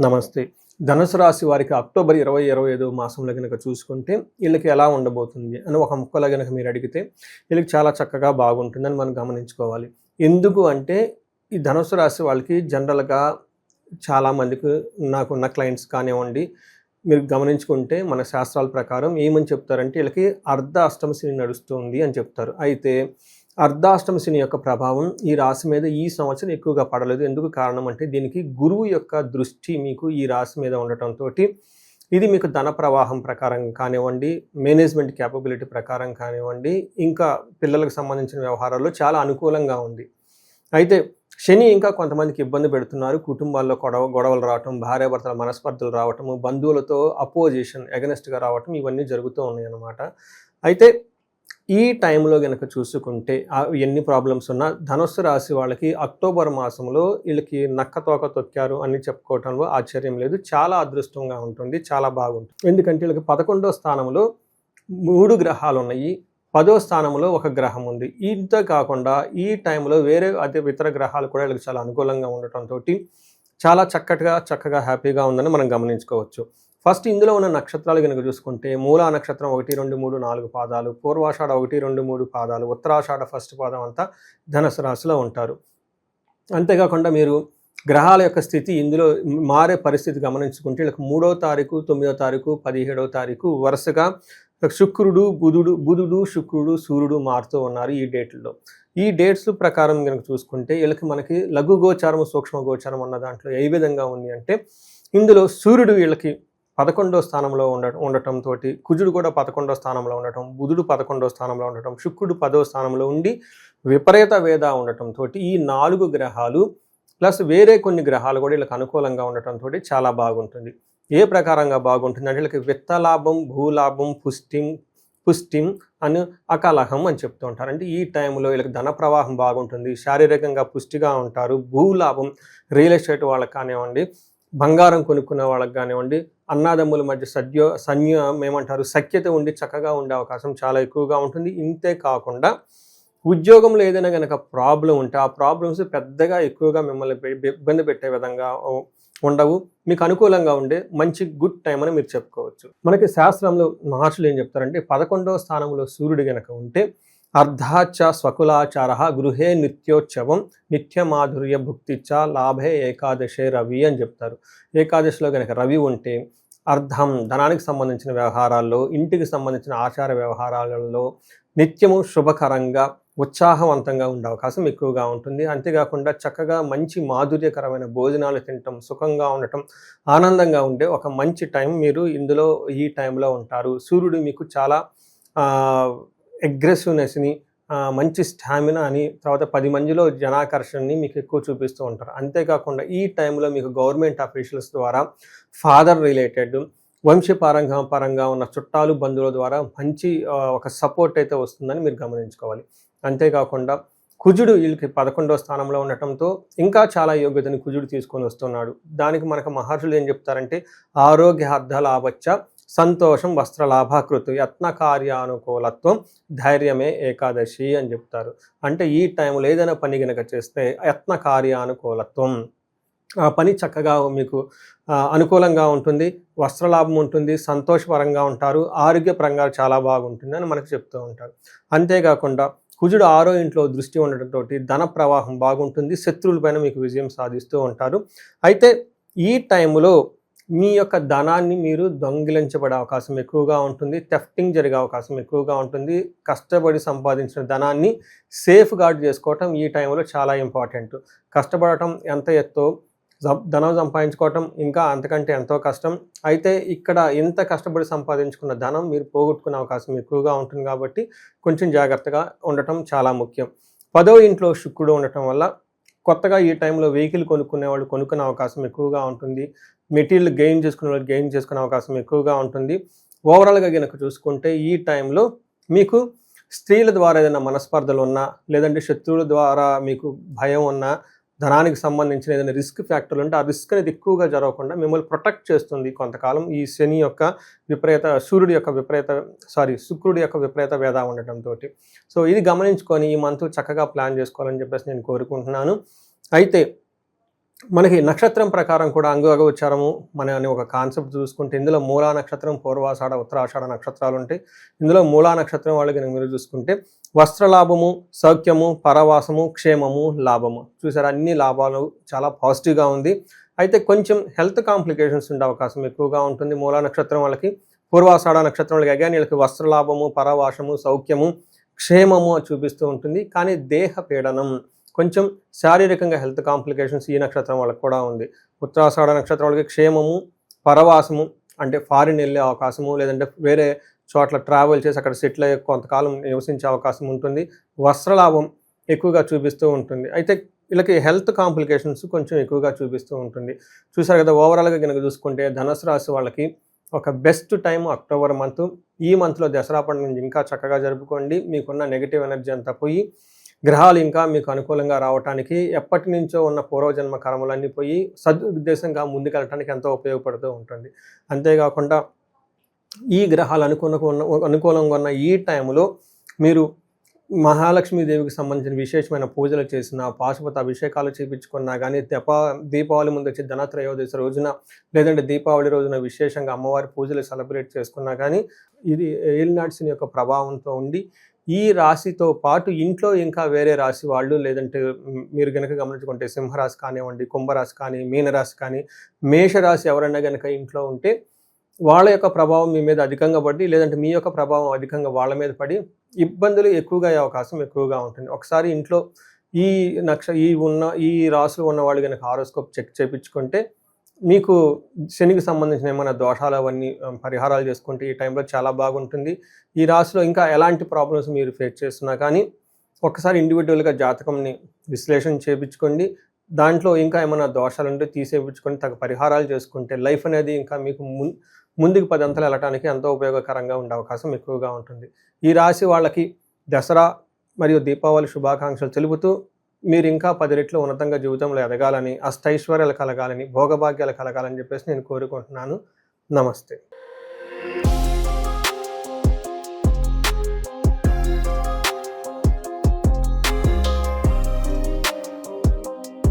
నమస్తే. ధనుసు రాశి వారికి అక్టోబర్ 2025 మాసంలో గనక చూసుకుంటే ఈళ్ళకి ఎలా ఉండబోతుంది అని ఒక ముక్కలో గనక మీరు అడిగితే ఈళ్ళకి చాలా చక్కగా బాగుంటుందని మనం గమనించుకోవాలి. ఎందుకు అంటే ఈ ధనుసు రాశి వాళ్ళకి జనరల్‌గా చాలామందికి నాకున్న క్లయింట్స్ కానివ్వండి, మీరు గమనించుకుంటే మన శాస్త్రాల ప్రకారం ఏమని చెప్తారంటే ఈళ్ళకి అర్ధ అష్టమ శని నడుస్తుంది అని చెప్తారు. అయితే అర్ధాష్టమ శని యొక్క ప్రభావం ఈ రాశి మీద ఈ సంవత్సరం ఎక్కువగా పడలేదు. ఎందుకు కారణం అంటే దీనికి గురువు యొక్క దృష్టి మీకు ఈ రాశి మీద ఉండటంతోటి ఇది మీకు ధన ప్రవాహం ప్రకారం కానివ్వండి, మేనేజ్మెంట్ క్యాపబిలిటీ ప్రకారం కానివ్వండి, ఇంకా పిల్లలకు సంబంధించిన వ్యవహారాల్లో చాలా అనుకూలంగా ఉంది. అయితే శని ఇంకా కొంతమందికి ఇబ్బంది పెడుతున్నారు. కుటుంబాల్లో గొడవలు రావటం, భార్యాభర్తల మనస్పర్ధలు రావటము, బంధువులతో అపోజిషన్ ఎగనెస్ట్‌గా రావటం ఇవన్నీ జరుగుతూ ఉన్నాయన్నమాట. అయితే ఈ టైంలో గనక చూసుకుంటే ఎన్ని ప్రాబ్లమ్స్ ఉన్నా ధనుస్సు రాశి వాళ్ళకి అక్టోబర్ మాసంలో వీళ్ళకి నక్కతోక తొక్కారు అని చెప్పుకోవటంలో ఆశ్చర్యం లేదు. చాలా అదృష్టంగా ఉంటుంది, చాలా బాగుంటుంది. ఎందుకంటే వీళ్ళకి 11వ స్థానంలో 3 గ్రహాలు ఉన్నాయి, 10వ స్థానంలో ఒక గ్రహం ఉంది. ఇంతే కాకుండా ఈ టైంలో వేరే ఇతర గ్రహాలు కూడా వీళ్ళకి చాలా అనుకూలంగా ఉండటంతో చాలా చక్కగా హ్యాపీగా ఉందని మనం గమనించుకోవచ్చు. ఫస్ట్ ఇందులో ఉన్న నక్షత్రాలు కనుక చూసుకుంటే మూలా నక్షత్రం 1, 2, 3, 4 పాదాలు, పూర్వాషాఢ 1, 2, 3 పాదాలు, ఉత్తరాషాఢ ఫస్ట్ పాదం అంతా ధనుసు రాశిలో ఉంటారు. అంతేకాకుండా మీరు గ్రహాల యొక్క స్థితి ఇందులో మారే పరిస్థితి గమనించుకుంటే వీళ్ళకి 3వ తారీఖు, 9వ తారీఖు, 17వ తారీఖు వరుసగా శుక్రుడు, బుధుడు, శుక్రుడు, సూర్యుడు మారుతూ ఉన్నారు ఈ డేట్లలో. ఈ డేట్స్ ప్రకారం కనుక చూసుకుంటే వీళ్ళకి మనకి లఘు గోచారం, సూక్ష్మ గోచారం అన్న దాంట్లో ఏ విధంగా ఉంది అంటే ఇందులో సూర్యుడు వీళ్ళకి 11వ స్థానంలో ఉండటంతో కుజుడు కూడా 11వ స్థానంలో ఉండటం, బుధుడు 11వ స్థానంలో ఉండటం, శుక్రుడు 10వ స్థానంలో ఉండి విపరీత వేద ఉండటంతో ఈ 4 గ్రహాలు ప్లస్ వేరే కొన్ని గ్రహాలు కూడా వీళ్ళకి అనుకూలంగా ఉండటంతో చాలా బాగుంటుంది. ఏ ప్రకారంగా బాగుంటుంది అంటే వీళ్ళకి విత్తలాభం, భూలాభం, పుష్టిం అని అకలహం అని చెప్తూ ఉంటారు. అంటే ఈ టైంలో వీళ్ళకి ధన ప్రవాహం బాగుంటుంది, శారీరకంగా పుష్టిగా ఉంటారు. భూలాభం రియల్ ఎస్టేట్ వాళ్ళకి కానివ్వండి, బంగారం కొనుక్కునే వాళ్ళకి కానివ్వండి, అన్నాదమ్ముల మధ్య సఖ్యత ఉండి చక్కగా ఉండే అవకాశం చాలా ఎక్కువగా ఉంటుంది. ఇంతే కాకుండా ఉద్యోగంలో ఏదైనా కనుక ప్రాబ్లం ఉంటే ఆ ప్రాబ్లమ్స్ పెద్దగా ఎక్కువగా మిమ్మల్ని ఇబ్బంది పెట్టే విధంగా ఉండవు. మీకు అనుకూలంగా ఉండే మంచి గుడ్ టైం అని మీరు చెప్పుకోవచ్చు. మనకి శాస్త్రంలో మహర్షులు ఏం చెప్తారంటే 11వ స్థానంలో సూర్యుడు కనుక ఉంటే అర్ధాచ స్వకులాచార గృహే నిత్యోత్సవం నిత్యమాధుర్య భుక్తిచ్చ లాభే ఏకాదశే రవి అని చెప్తారు. ఏకాదశిలో కనుక రవి ఉంటే అర్ధం ధనానికి సంబంధించిన వ్యవహారాల్లో, ఇంటికి సంబంధించిన ఆచార వ్యవహారాలలో నిత్యము శుభకరంగా ఉత్సాహవంతంగా ఉండే అవకాశం ఎక్కువగా ఉంటుంది. అంతేకాకుండా చక్కగా మంచి మాధుర్యకరమైన భోజనాలు తినటం, సుఖంగా ఉండటం, ఆనందంగా ఉండే ఒక మంచి టైం మీరు ఇందులో ఈ టైంలో ఉంటారు. సూర్యుడు మీకు చాలా అగ్రెసివ్నెస్ని, మంచి స్టామినా అని, తర్వాత 10 మందిలో జనాకర్షణని మీకు ఎక్కువ చూపిస్తూ ఉంటారు. అంతేకాకుండా ఈ టైంలో మీకు గవర్నమెంట్ అఫీషియల్స్ ద్వారా ఫాదర్ రిలేటెడ్ పరంగా ఉన్న చుట్టాలు, బంధువుల ద్వారా మంచి ఒక సపోర్ట్ అయితే వస్తుందని మీరు గమనించుకోవాలి. అంతేకాకుండా కుజుడు వీళ్ళకి 11వ స్థానంలో ఉండటంతో ఇంకా చాలా యోగ్యతని కుజుడు తీసుకొని వస్తున్నాడు. దానికి మనకు మహర్షులు ఏం చెప్తారంటే ఆరోగ్యార్థ లాభచ్చ సంతోషం వస్త్రలాభాకృతి యత్న కార్యానుకూలత్వం ధైర్యమే ఏకాదశి అని చెప్తారు. అంటే ఈ టైంలో ఏదైనా పని కనుక చేస్తే యత్న కార్యానుకూలత్వం, ఆ పని చక్కగా మీకు అనుకూలంగా ఉంటుంది, వస్త్రలాభం ఉంటుంది, సంతోషపరంగా ఉంటారు, ఆరోగ్యపరంగా చాలా బాగుంటుంది అని మనకు చెప్తూ ఉంటారు. అంతేకాకుండా కుజుడు 6వ ఇంట్లో దృష్టి ఉండటంతో ధన ప్రవాహం బాగుంటుంది, శత్రువులపైన మీకు విజయం సాధిస్తూ ఉంటారు. అయితే ఈ టైంలో మీ యొక్క ధనాన్ని మీరు దొంగిలించబడే అవకాశం ఎక్కువగా ఉంటుంది, థెఫ్టింగ్ జరిగే అవకాశం ఎక్కువగా ఉంటుంది. కష్టపడి సంపాదించిన ధనాన్ని సేఫ్ గార్డ్ చేసుకోవటం ఈ టైంలో చాలా ఇంపార్టెంట్. కష్టపడటం ఎంత ఎత్తో ధనం సంపాదించుకోవటం ఇంకా అంతకంటే ఎంతో కష్టం. అయితే ఇక్కడ ఇంత కష్టపడి సంపాదించుకున్న ధనం మీరు పోగొట్టుకునే అవకాశం ఎక్కువగా ఉంటుంది కాబట్టి కొంచెం జాగ్రత్తగా ఉండటం చాలా ముఖ్యం. 10వ ఇంట్లో శుక్రుడు ఉండటం వల్ల కొత్తగా ఈ టైంలో వెహికల్ కొనుక్కునే వాళ్ళు కొనుక్కునే అవకాశం ఎక్కువగా ఉంటుంది. మెటీరియల్ గెయిన్ చేసుకునే అవకాశం ఎక్కువగా ఉంటుంది. ఓవరాల్గా కనుక చూసుకుంటే ఈ టైంలో మీకు స్త్రీల ద్వారా ఏదైనా మనస్పర్ధలు ఉన్నా, లేదంటే శత్రువుల ద్వారా మీకు భయం ఉన్నా, ధనానికి సంబంధించిన ఏదైనా రిస్క్ ఫ్యాక్టర్లు ఉంటే ఆ రిస్క్ అనేది ఎక్కువగా జరగకుండా మిమ్మల్ని ప్రొటెక్ట్ చేస్తుంది కొంతకాలం ఈ శని యొక్క శుక్రుడి యొక్క విపరీత వేద ఉండటంతో. సో ఇది గమనించుకొని ఈ మంత్ చక్కగా ప్లాన్ చేసుకోవాలని చెప్పేసి నేను కోరుకుంటున్నాను. అయితే మనకి నక్షత్రం ప్రకారం కూడా అంగోగోచరము అనే ఒక కాన్సెప్ట్ చూసుకుంటే ఇందులో మూలా నక్షత్రం, పూర్వాషాఢ, ఉత్తరాషాఢ నక్షత్రాలు ఉంటాయి. ఇందులో మూలా నక్షత్రం వాళ్ళకి మీరు చూసుకుంటే వస్త్రలాభము, సౌఖ్యము, పరవాసము, క్షేమము, లాభము. చూసారా, అన్ని లాభాలు చాలా పాజిటివ్గా ఉంది. అయితే కొంచెం హెల్త్ కాంప్లికేషన్స్ ఉండే అవకాశం ఎక్కువగా ఉంటుంది మూలా నక్షత్రం వాళ్ళకి. పూర్వాషాఢ నక్షత్రం వాళ్ళకి అగైన్ వీళ్ళకి వస్త్రలాభము, పరవాసము, సౌఖ్యము, క్షేమము చూపిస్తూ ఉంటుంది. కానీ దేహ పీడనం, కొంచెం శారీరకంగా హెల్త్ కాంప్లికేషన్స్ ఈ నక్షత్రం వాళ్ళకి కూడా ఉంది. ఉత్తరాషాఢ నక్షత్రం వాళ్ళకి క్షేమము, పరవాసము అంటే ఫారిన్ వెళ్ళే అవకాశము, లేదంటే వేరే చోట్ల ట్రావెల్ చేసి అక్కడ సెటిల్ అయ్యే కొంతకాలం నివసించే అవకాశం ఉంటుంది. వస్త్రలాభం ఎక్కువగా చూపిస్తూ ఉంటుంది. అయితే వీళ్ళకి హెల్త్ కాంప్లికేషన్స్ కొంచెం ఎక్కువగా చూపిస్తూ ఉంటుంది. చూసారు కదా, ఓవరాల్గా కనుక చూసుకుంటే ధనుసు రాశి వాళ్ళకి ఒక బెస్ట్ టైం అక్టోబర్ మంత్. ఈ మంత్లో దసరా పండుగ ఇంకా చక్కగా జరుపుకోండి. మీకున్న నెగిటివ్ ఎనర్జీ అంతా పోయి గ్రహాలు ఇంకా మీకు అనుకూలంగా రావడానికి, ఎప్పటి నుంచో ఉన్న పూర్వజన్మ కర్మలన్నీ పోయి సదుద్దేశంగా ముందుకెళ్ళడానికి ఎంతో ఉపయోగపడుతూ ఉంటుంది. అంతేకాకుండా ఈ గ్రహాలు అనుకూలంగా ఉన్న ఈ టైంలో మీరు మహాలక్ష్మీదేవికి సంబంధించిన విశేషమైన పూజలు చేసిన, పాశుపత అభిషేకాలు చేయించుకున్నా కానీ, దీపావళి ముందు వచ్చి ధనత్రయోదశి రోజున లేదంటే దీపావళి రోజున విశేషంగా అమ్మవారి పూజలు సెలబ్రేట్ చేసుకున్నా కానీ, ఇది ఏలినాటి యొక్క ప్రభావంతో ఉండి ఈ రాశితో పాటు ఇంట్లో ఇంకా వేరే రాశి వాళ్ళు, లేదంటే మీరు కనుక గమనించుకుంటే సింహరాశి కానివ్వండి, కుంభరాశి కానీ, మీనరాశి కానీ, మేషరాశి ఎవరైనా కనుక ఇంట్లో ఉంటే వాళ్ళ యొక్క ప్రభావం మీ మీద అధికంగా పడి, లేదంటే మీ యొక్క ప్రభావం అధికంగా వాళ్ళ మీద పడి ఇబ్బందులు ఎక్కువగా అయ్యే అవకాశం ఎక్కువగా ఉంటుంది. ఒకసారి ఇంట్లో ఈ రాశులు ఉన్న వాళ్ళు కనుక హారోస్కోప్ చెక్ చేయించుకుంటే మీకు శనికి సంబంధించిన ఏమైనా దోషాలు అవన్నీ పరిహారాలు చేసుకుంటే ఈ టైంలో చాలా బాగుంటుంది. ఈ రాశిలో ఇంకా ఎలాంటి ప్రాబ్లమ్స్ మీరు ఫేస్ చేస్తున్నా కానీ ఒకసారి ఇండివిజువల్గా జాతకంని విశ్లేషణ చేయించుకోండి. దాంట్లో ఇంకా ఏమైనా దోషాలు ఉంటే తీసేయించుకొని తగ్గ పరిహారాలు చేసుకుంటే లైఫ్ అనేది ఇంకా మీకు ముందుకు 10 అంతలు వెళ్ళటానికి ఎంతో ఉపయోగకరంగా ఉండే అవకాశం ఎక్కువగా ఉంటుంది. ఈ రాశి వాళ్ళకి దసరా మరియు దీపావళి శుభాకాంక్షలు తెలుపుతూ మీరు ఇంకా 10 రెట్లు ఉన్నతంగా జీవితంలో ఎదగాలని, అష్టైశ్వర్యాలు కలగాలని, భోగభాగ్యాలు కలగాలని చెప్పేసి నేను కోరుకుంటున్నాను. నమస్తే.